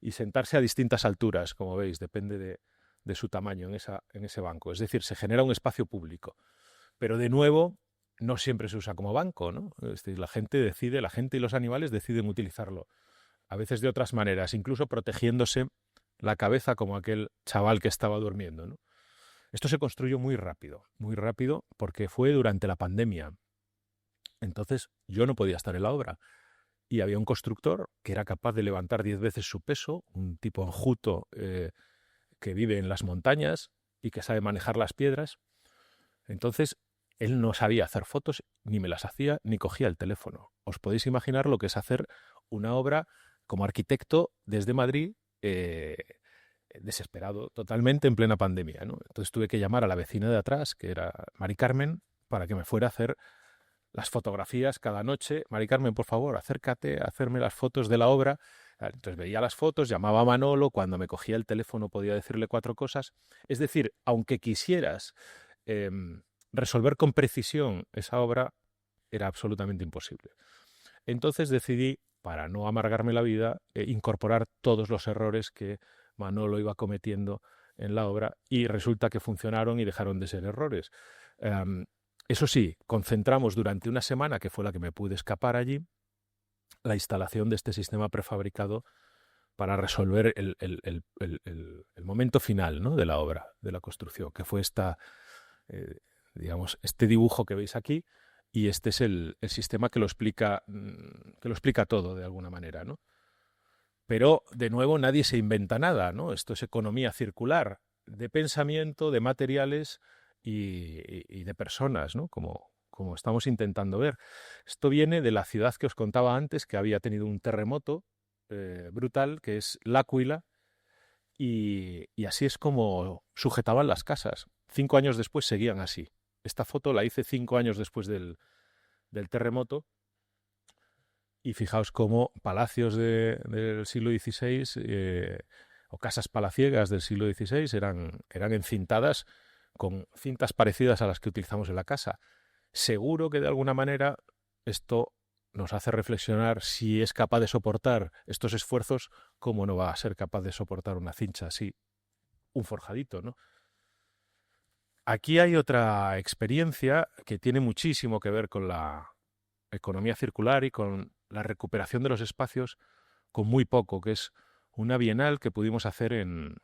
Speaker 1: Y sentarse a distintas alturas, como veis, depende de su tamaño en ese banco. Es decir, se genera un espacio público. Pero de nuevo, no siempre se usa como banco, ¿no? Es decir, la gente y los animales deciden utilizarlo. A veces de otras maneras, incluso protegiéndose la cabeza como aquel chaval que estaba durmiendo, ¿no? Esto se construyó muy rápido, porque fue durante la pandemia. Entonces yo no podía estar en la obra y había un constructor que era capaz de levantar 10 veces su peso, un tipo enjuto que vive en las montañas y que sabe manejar las piedras. Entonces él no sabía hacer fotos, ni me las hacía, ni cogía el teléfono. Os podéis imaginar lo que es hacer una obra como arquitecto desde Madrid, desesperado totalmente en plena pandemia, ¿no? Entonces tuve que llamar a la vecina de atrás, que era Mari Carmen, para que me fuera a hacer las fotografías cada noche. Mari Carmen, por favor, acércate a hacerme las fotos de la obra. Entonces veía las fotos, llamaba a Manolo, cuando me cogía el teléfono podía decirle 4 cosas. Es decir, aunque quisieras resolver con precisión esa obra, era absolutamente imposible. Entonces decidí, para no amargarme la vida, incorporar todos los errores que Manolo iba cometiendo en la obra, y resulta que funcionaron y dejaron de ser errores. Eso sí, concentramos durante una semana, que fue la que me pude escapar allí, la instalación de este sistema prefabricado para resolver el momento final, ¿no?, de la obra, de la construcción, que fue digamos, este dibujo que veis aquí, y este es el sistema que lo explica todo de alguna manera, ¿no? Pero, de nuevo, nadie se inventa nada, ¿no? Esto es economía circular de pensamiento, de materiales y de personas, ¿no? Como estamos intentando ver. Esto viene de la ciudad que os contaba antes, que había tenido un terremoto brutal, que es L'Aquila, y así es como sujetaban las casas. 5 años después seguían así. Esta foto la hice 5 años después del terremoto. Y fijaos cómo palacios del siglo XVI o casas palaciegas del siglo XVI eran encintadas con cintas parecidas a las que utilizamos en la casa. Seguro que de alguna manera esto nos hace reflexionar: si es capaz de soportar estos esfuerzos, ¿cómo no va a ser capaz de soportar una cincha así, un forjadito, ¿no? Aquí hay otra experiencia que tiene muchísimo que ver con la economía circular y con la recuperación de los espacios con muy poco, que es una bienal que pudimos hacer en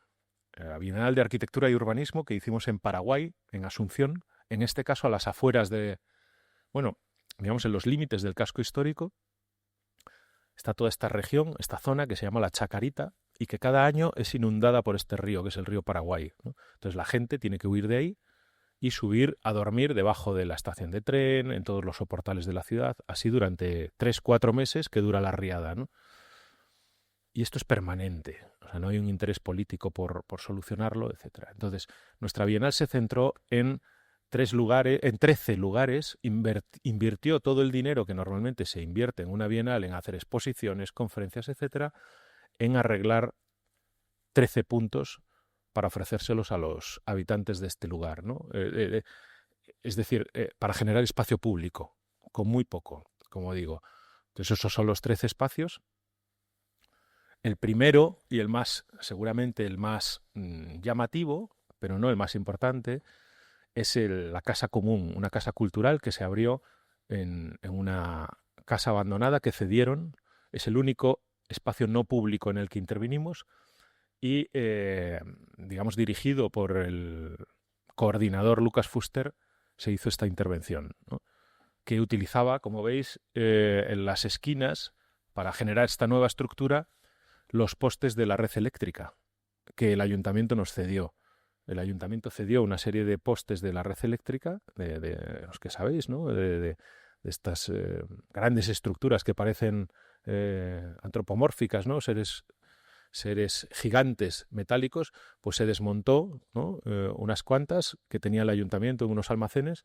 Speaker 1: la Bienal de Arquitectura y Urbanismo que hicimos en Paraguay, en Asunción, en este caso a las afueras digamos en los límites del casco histórico. Está toda esta región, esta zona que se llama la Chacarita, y que cada año es inundada por este río, que es el río Paraguay, ¿no? Entonces la gente tiene que huir de ahí y subir a dormir debajo de la estación de tren, en todos los soportales de la ciudad, así durante 3-4 meses que dura la riada, ¿no? Y esto es permanente, o sea, no hay un interés político por solucionarlo, etcétera. Entonces, nuestra Bienal se centró en 13 lugares, invirtió todo el dinero que normalmente se invierte en una Bienal, en hacer exposiciones, conferencias, etcétera, en arreglar 13 puntos para ofrecérselos a los habitantes de este lugar, ¿no? Es decir, para generar espacio público, con muy poco, como digo. Entonces, esos son los 13 espacios. El primero y el más, seguramente el más llamativo, pero no el más importante, es la Casa Común, una casa cultural que se abrió en una casa abandonada que cedieron. Es el único espacio no público en el que intervinimos y, digamos, dirigido por el coordinador Lucas Fuster, se hizo esta intervención, ¿no? Que utilizaba, como veis, en las esquinas, para generar esta nueva estructura, los postes de la red eléctrica que el ayuntamiento nos cedió. El ayuntamiento cedió una serie de postes de la red eléctrica, de los que sabéis, ¿no? De estas grandes estructuras que parecen antropomórficas, ¿no? Seres gigantes metálicos, pues se desmontó, ¿no? Unas cuantas que tenía el ayuntamiento en unos almacenes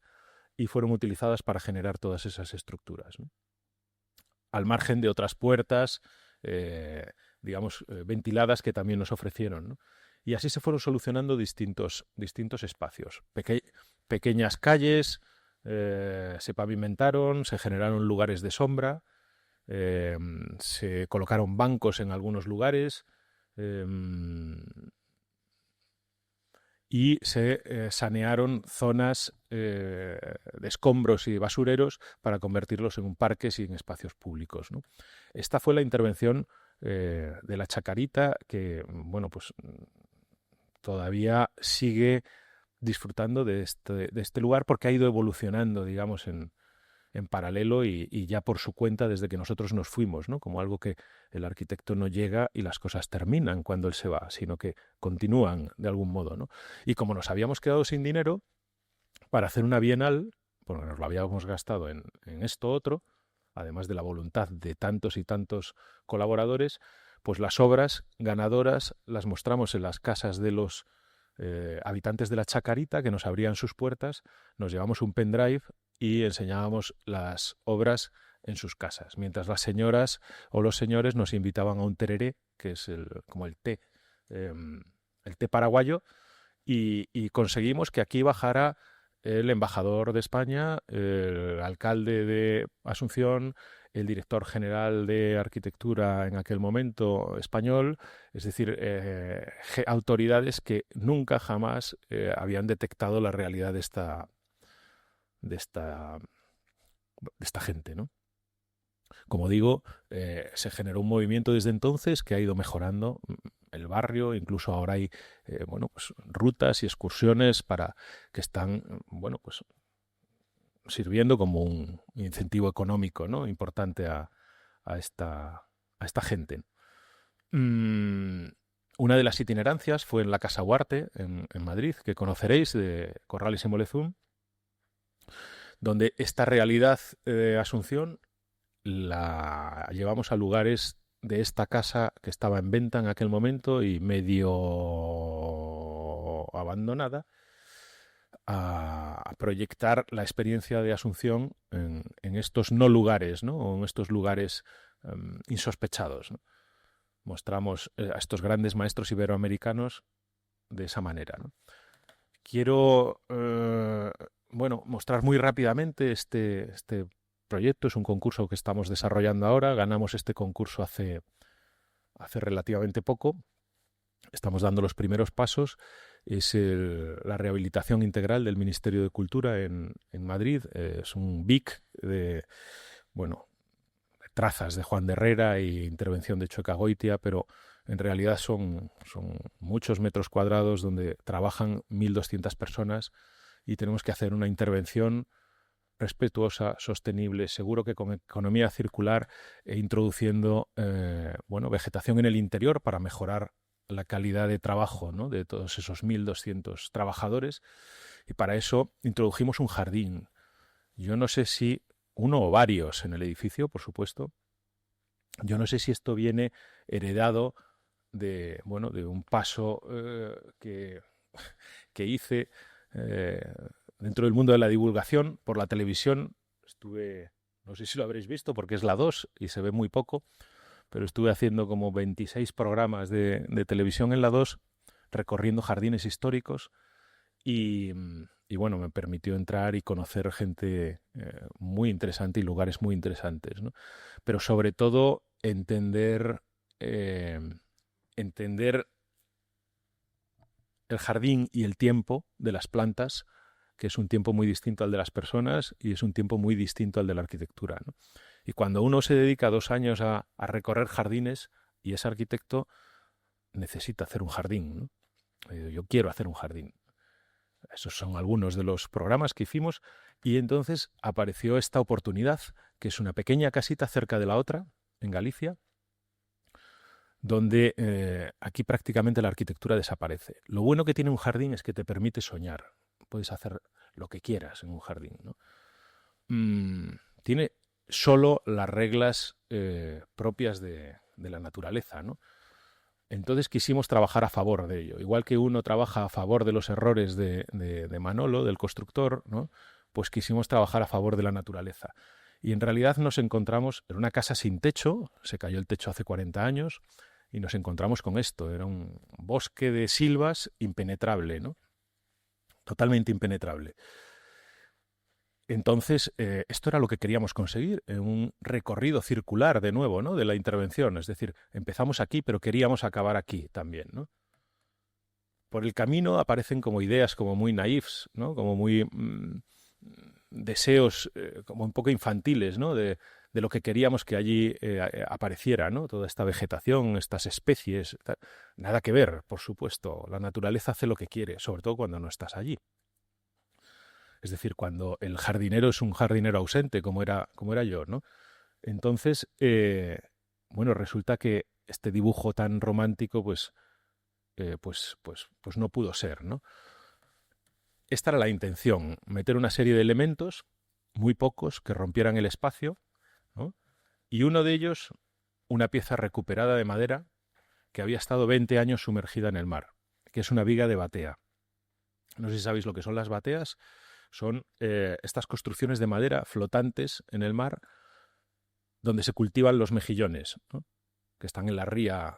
Speaker 1: y fueron utilizadas para generar todas esas estructuras, ¿no? Al margen de otras puertas, digamos, ventiladas que también nos ofrecieron, ¿no? Y así se fueron solucionando distintos espacios. Pequeñas calles se pavimentaron, se generaron lugares de sombra, se colocaron bancos en algunos lugares y se sanearon zonas de escombros y basureros para convertirlos en parques y en espacios públicos, ¿no? Esta fue la intervención de la Chacarita, que, bueno, pues todavía sigue disfrutando de este lugar porque ha ido evolucionando, digamos, en paralelo y ya por su cuenta desde que nosotros nos fuimos, ¿no? Como algo que el arquitecto no llega y las cosas terminan cuando él se va, sino que continúan de algún modo, ¿no? Y como nos habíamos quedado sin dinero para hacer una bienal, porque nos lo habíamos gastado en esto otro, además de la voluntad de tantos y tantos colaboradores, pues las obras ganadoras las mostramos en las casas de los habitantes de la Chacarita, que nos abrían sus puertas, nos llevamos un pendrive y enseñábamos las obras en sus casas, mientras las señoras o los señores nos invitaban a un tereré, que es como el té paraguayo, y conseguimos que aquí bajara el embajador de España, el alcalde de Asunción, el director general de arquitectura en aquel momento español, es decir, autoridades que nunca jamás habían detectado la realidad de esta gente, ¿no? Como digo, se generó un movimiento desde entonces que ha ido mejorando el barrio, incluso ahora hay bueno, pues, rutas y excursiones para que están, bueno, pues sirviendo como un incentivo económico, ¿no? Importante a esta gente. Una de las itinerancias fue en la Casa Huarte, en Madrid, que conoceréis, de Corrales y Molezún, donde esta realidad de Asunción la llevamos a lugares de esta casa que estaba en venta en aquel momento y medio abandonada, a proyectar la experiencia de Asunción en estos no lugares, ¿no? O en estos lugares insospechados, ¿no? Mostramos a estos grandes maestros iberoamericanos de esa manera, ¿no? Quiero bueno, mostrar muy rápidamente este proyecto. Es un concurso que estamos desarrollando ahora. Ganamos este concurso hace relativamente poco. Estamos dando los primeros pasos. Es la rehabilitación integral del Ministerio de Cultura en Madrid. Es un BIC de, bueno, trazas de Juan de Herrera e intervención de Chueca Goitia, pero en realidad son muchos metros cuadrados donde trabajan 1.200 personas y tenemos que hacer una intervención respetuosa, sostenible, seguro que con economía circular e introduciendo vegetación en el interior para mejorar la calidad de trabajo, ¿no?, de todos esos 1.200 trabajadores. Y para eso introdujimos un jardín. Yo no sé si uno o varios en el edificio, por supuesto. Yo no sé si esto viene heredado de un paso que hice dentro del mundo de la divulgación por la televisión. Estuve, no sé si lo habréis visto porque es la 2 y se ve muy poco, pero estuve haciendo como 26 programas de televisión en la 2, recorriendo jardines históricos y me permitió entrar y conocer gente muy interesante y lugares muy interesantes, ¿no? Pero sobre todo entender el jardín y el tiempo de las plantas, que es un tiempo muy distinto al de las personas y es un tiempo muy distinto al de la arquitectura, ¿no? Y cuando uno se dedica 2 años a recorrer jardines y es arquitecto, necesita hacer un jardín, ¿no? Yo quiero hacer un jardín. Esos son algunos de los programas que hicimos y entonces apareció esta oportunidad, que es una pequeña casita cerca de la otra, en Galicia, donde aquí prácticamente la arquitectura desaparece. Lo bueno que tiene un jardín es que te permite soñar. Puedes hacer lo que quieras en un jardín, ¿no? Tiene solo las reglas propias de la naturaleza, ¿no? Entonces quisimos trabajar a favor de ello. Igual que uno trabaja a favor de los errores de Manolo, del constructor, ¿no?, pues quisimos trabajar a favor de la naturaleza. Y en realidad nos encontramos en una casa sin techo, se cayó el techo hace 40 años, y nos encontramos con esto. Era un bosque de silvas impenetrable, ¿no? Totalmente impenetrable. Entonces, esto era lo que queríamos conseguir, un recorrido circular de nuevo, ¿no?, de la intervención. Es decir, empezamos aquí, pero queríamos acabar aquí también, ¿no? Por el camino aparecen como ideas como muy naifs, ¿no?, como muy deseos como un poco infantiles, ¿no?, de lo que queríamos que allí apareciera, ¿no?, toda esta vegetación, estas especies. Nada que ver, por supuesto. La naturaleza hace lo que quiere, sobre todo cuando no estás allí. Es decir, cuando el jardinero es un jardinero ausente, como era yo, ¿no? Entonces, resulta que este dibujo tan romántico, pues no pudo ser, ¿no? Esta era la intención, meter una serie de elementos, muy pocos, que rompieran el espacio, ¿no? Y uno de ellos, una pieza recuperada de madera que había estado 20 años sumergida en el mar, que es una viga de batea. No sé si sabéis lo que son las bateas. Son estas construcciones de madera flotantes en el mar donde se cultivan los mejillones, ¿no?, que están en las rías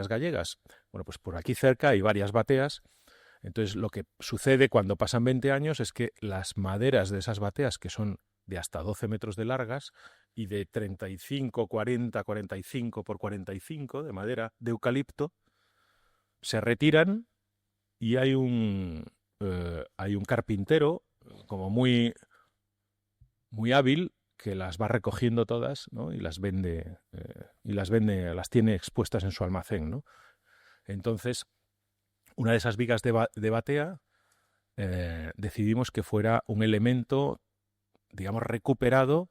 Speaker 1: gallegas. Bueno, pues por aquí cerca hay varias bateas. Entonces lo que sucede cuando pasan 20 años es que las maderas de esas bateas, que son de hasta 12 metros de largas y de 35, 40, 45 por 45 de madera de eucalipto, se retiran y hay un carpintero como muy, muy hábil que las va recogiendo todas, ¿no?, y las vende, las tiene expuestas en su almacén, ¿no? Entonces, una de esas vigas de batea decidimos que fuera un elemento, digamos, recuperado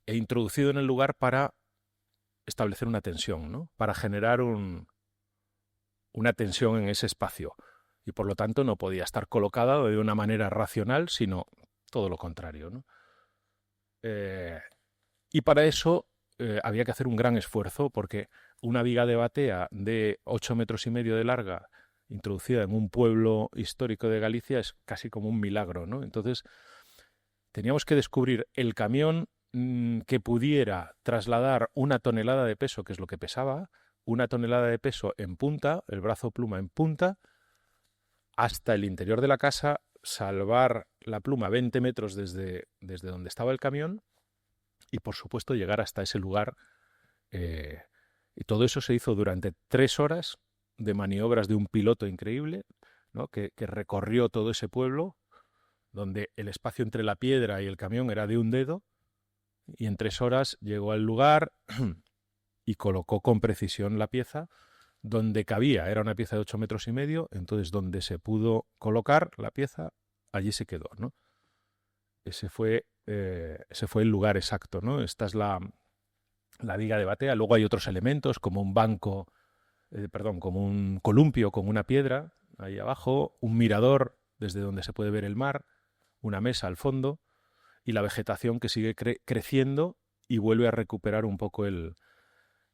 Speaker 1: e introducido en el lugar para establecer una tensión, ¿no?, para generar una tensión en ese espacio. Y por lo tanto no podía estar colocada de una manera racional, sino todo lo contrario, ¿no? Y para eso había que hacer un gran esfuerzo, porque una viga de batea de 8,5 metros de larga, introducida en un pueblo histórico de Galicia, es casi como un milagro, ¿no? Entonces teníamos que descubrir el camión que pudiera trasladar 1 tonelada de peso, que es lo que pesaba, 1 tonelada de peso en punta, el brazo pluma en punta, hasta el interior de la casa, salvar la pluma 20 metros desde donde estaba el camión y, por supuesto, llegar hasta ese lugar. Y todo eso se hizo durante 3 horas de maniobras de un piloto increíble, ¿no?, que recorrió todo ese pueblo, donde el espacio entre la piedra y el camión era de un dedo, y en 3 horas llegó al lugar y colocó con precisión la pieza donde cabía. Era una pieza de 8,5 metros, entonces donde se pudo colocar la pieza, allí se quedó, ¿no? Ese fue ese fue el lugar exacto, ¿no? Esta es la diga de Batea. Luego hay otros elementos como un banco, como un columpio con una piedra ahí abajo, un mirador desde donde se puede ver el mar, una mesa al fondo y la vegetación que sigue creciendo y vuelve a recuperar un poco el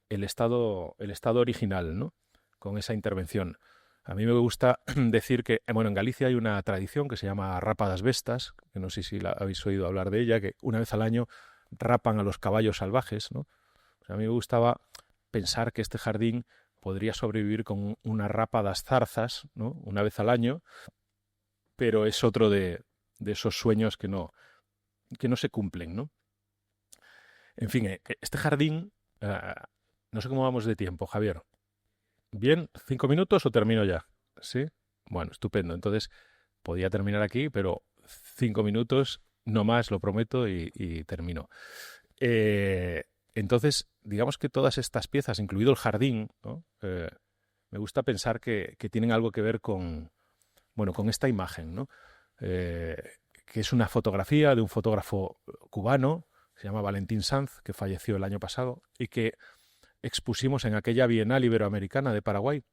Speaker 1: estado original, ¿no? Con esa intervención. A mí me gusta decir que, bueno, en Galicia hay una tradición que se llama Rapa das Bestas, que no sé si habéis oído hablar de ella, que una vez al año rapan a los caballos salvajes, ¿no? O sea, a mí me gustaba pensar que este jardín podría sobrevivir con una rapa das zarzas, ¿no? Una vez al año, pero es otro de esos sueños que no se cumplen, ¿no? En fin, este jardín, no sé cómo vamos de tiempo, Javier. ¿Bien? ¿5 minutos o termino ya? ¿Sí? Bueno, estupendo. Entonces, podía terminar aquí, pero 5 minutos, no más, lo prometo, y termino. Entonces, digamos que todas estas piezas, incluido el jardín, ¿no? Me gusta pensar que tienen algo que ver con, bueno, con esta imagen, ¿no? Que es una fotografía de un fotógrafo cubano, se llama Valentín Sanz, que falleció el año pasado, y que expusimos en aquella Bienal Iberoamericana de Paraguay.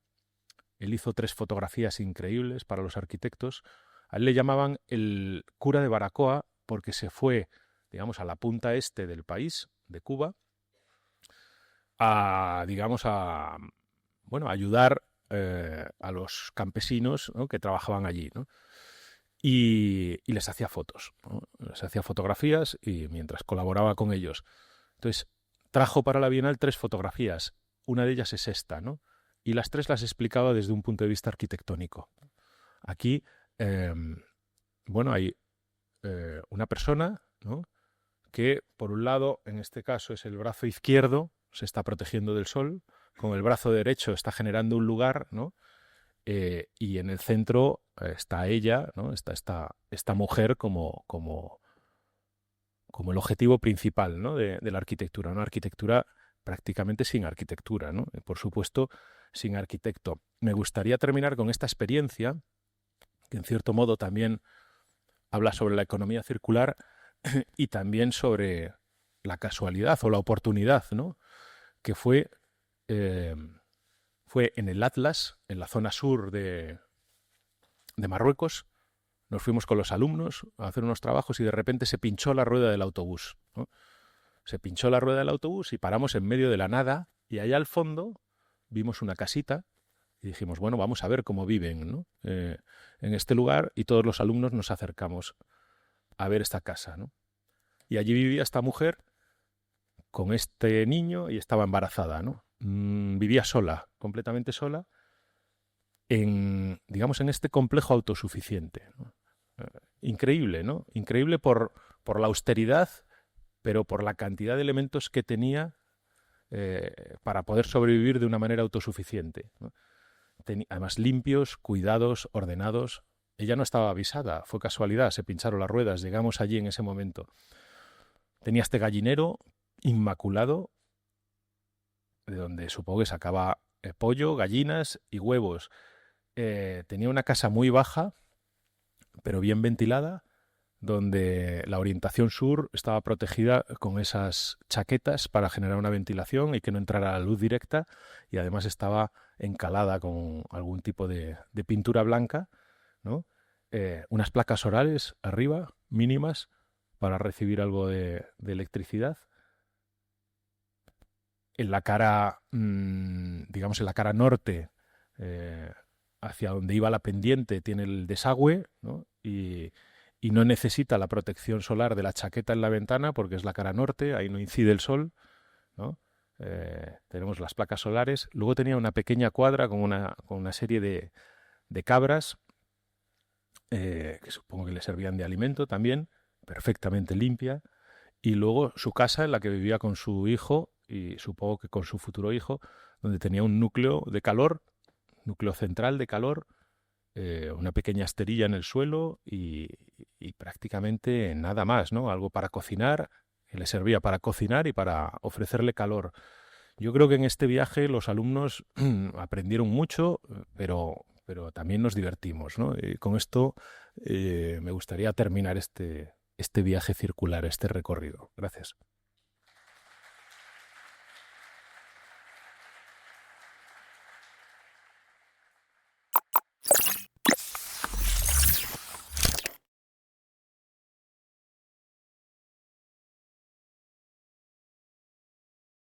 Speaker 1: Él hizo 3 fotografías increíbles para los arquitectos. A él le llamaban el cura de Baracoa porque se fue, digamos, a la punta este del país, de Cuba, a, digamos, bueno, a ayudar a los campesinos, ¿no? Que trabajaban allí, ¿no? Y les hacía fotos, ¿no? Les hacía fotografías y mientras colaboraba con ellos. Entonces, trajo para la Bienal 3 fotografías. Una de ellas es esta, ¿no? Y las 3 las explicaba desde un punto de vista arquitectónico. Aquí, bueno, hay una persona, ¿no? Que, por un lado, en este caso es el brazo izquierdo, se está protegiendo del sol, con el brazo derecho está generando un lugar, ¿no? Y en el centro está ella, ¿no? Está esta mujer como el objetivo principal, ¿no? de la arquitectura. Una arquitectura prácticamente sin arquitectura, ¿no? Y por supuesto, sin arquitecto. Me gustaría terminar con esta experiencia, que en cierto modo también habla sobre la economía circular y también sobre la casualidad o la oportunidad, ¿no? Que fue en el Atlas, en la zona sur de Marruecos. Nos fuimos con los alumnos a hacer unos trabajos y de repente se pinchó la rueda del autobús, ¿no? Se pinchó la rueda del autobús y paramos en medio de la nada y allá al fondo vimos una casita y dijimos, bueno, vamos a ver cómo viven, ¿no? En este lugar, y todos los alumnos nos acercamos a ver esta casa, ¿no? Y allí vivía esta mujer con este niño y estaba embarazada, ¿no? Vivía sola, completamente sola, digamos, en este complejo autosuficiente, ¿no? Increíble, ¿no? Increíble por la austeridad, pero por la cantidad de elementos que tenía para poder sobrevivir de una manera autosuficiente, ¿no? Además limpios, cuidados, ordenados. Ella no estaba avisada, fue casualidad, se pincharon las ruedas, llegamos allí en ese momento. Tenía este gallinero inmaculado, de donde supongo que sacaba pollo, gallinas y huevos. Tenía una casa muy baja, pero bien ventilada, donde la orientación sur estaba protegida con esas chaquetas para generar una ventilación y que no entrara la luz directa, y además estaba encalada con algún tipo de pintura blanca, ¿no? Unas placas solares arriba, mínimas, para recibir algo de electricidad. En la cara, digamos, en la cara norte, hacia donde iba la pendiente, tiene el desagüe, ¿no? Y no necesita la protección solar de la chaqueta en la ventana porque es la cara norte, ahí no incide el sol, ¿no? Tenemos las placas solares. Luego tenía una pequeña cuadra con una serie de cabras que supongo que le servían de alimento también, perfectamente limpia. Y luego su casa en la que vivía con su hijo y supongo que con su futuro hijo, donde tenía un núcleo de calor, núcleo central de calor, una pequeña esterilla en el suelo y prácticamente nada más, ¿no? Algo para cocinar, que le servía para cocinar y para ofrecerle calor. Yo creo que en este viaje los alumnos aprendieron mucho, pero también nos divertimos, ¿no? Y con esto me gustaría terminar este este viaje circular, este recorrido. Gracias.